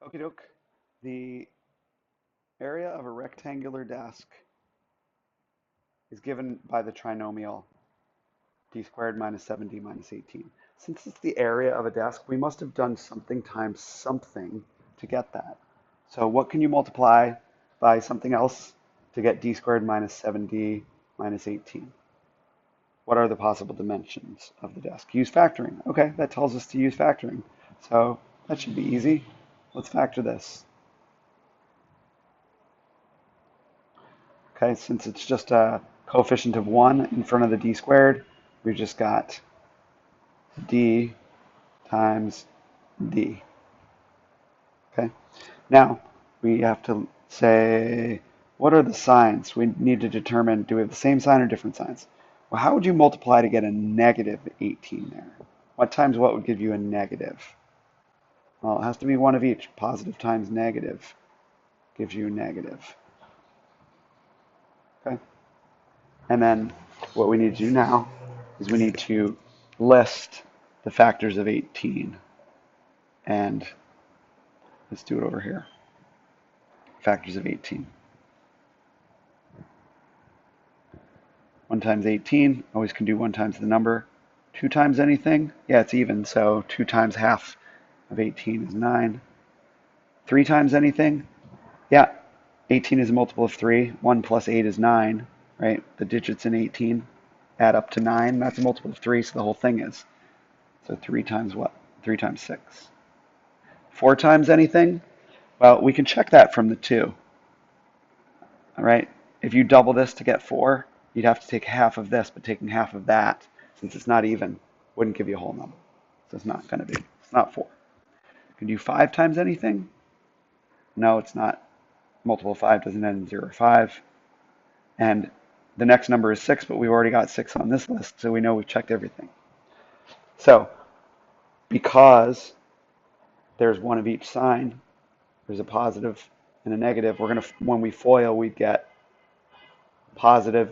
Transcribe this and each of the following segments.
Okie doke. The area of a rectangular desk is given by the trinomial d squared minus 7d minus 18. Since it's the area of a desk, we must have done something times something to get that. So what can you multiply by something else to get d squared minus 7d minus 18? What are the possible dimensions of the desk? Use factoring. Okay, that tells us to use factoring. So that should be easy. Let's factor this. Okay, since it's just a coefficient of 1 in front of the d squared, we just got d times d. Okay, now we have to say, what are the signs? We need to determine, do we have the same sign or different signs? Well, how would you multiply to get a negative 18 there? What times what would give you a negative? Well, it has to be one of each. Positive times negative gives you negative. Okay. And then what we need to do now is we need to list the factors of 18. And let's do it over here. Factors of 18. 1 times 18, always can do 1 times the number. 2 times anything, yeah, it's even, so 2 times half of 18 is 9. 3 times anything, yeah, 18 is a multiple of 3. 1 plus 8 is 9, right? The digits in 18 add up to 9. That's a multiple of 3, so the whole thing is. So 3 times what? 3 times 6. 4 times anything? Well, we can check that from the 2. All right? If you double this to get 4, you'd have to take half of this, but taking half of that, since it's not even, wouldn't give you a whole number. So it's not going to be. It's not 4. Can you do 5 times anything? No, it's not. Multiple of 5 doesn't end in 0 or 5. And the next number is 6, but we've already got 6 on this list, so we know we've checked everything. So because there's one of each sign, there's a positive and a negative, we're going to, when we FOIL, we get positive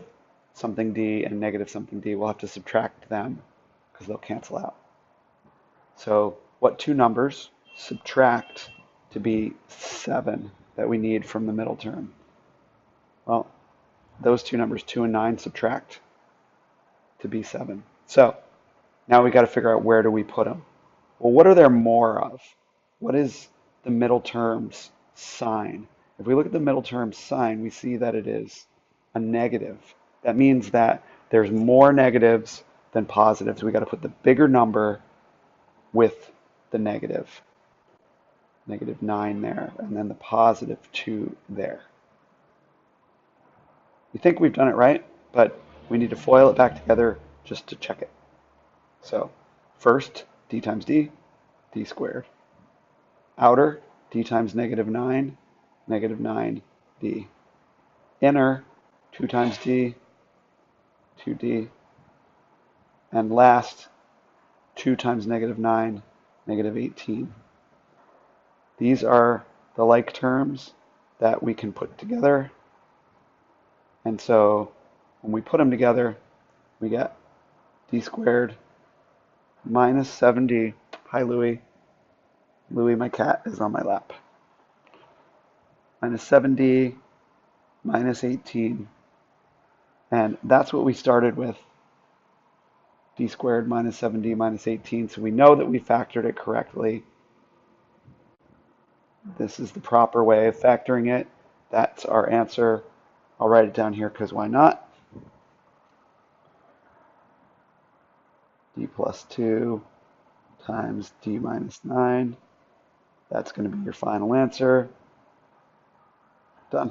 something d and negative something d. We'll have to subtract them because they'll cancel out. So what two numbers subtract to be 7 that we need from the middle term? Well, those two numbers, 2 and 9, subtract to be 7. So now we got to figure out, where do we put them? Well, what are there more of? What is the middle term's sign? If we look at the middle term's sign, we see that it is a negative. That means that there's more negatives than positives. We got to put the bigger number with the negative. Negative 9 there, and then the positive 2 there. We think we've done it right, but we need to FOIL it back together just to check it. So first, d times d, d squared. Outer, d times negative 9, negative 9d. Inner, 2 times d, 2d. And last, 2 times negative 9, negative 18. These are the like terms that we can put together. And so when we put them together, we get d squared minus 7d. Hi, Louie. Louie, my cat, is on my lap. Minus 7d minus 18. And that's what we started with, d squared minus 7d minus 18. So we know that we factored it correctly. This is the proper way of factoring it. That's our answer. I'll write it down here because why not? D plus 2 times d minus 9. That's going to be your final answer. Done.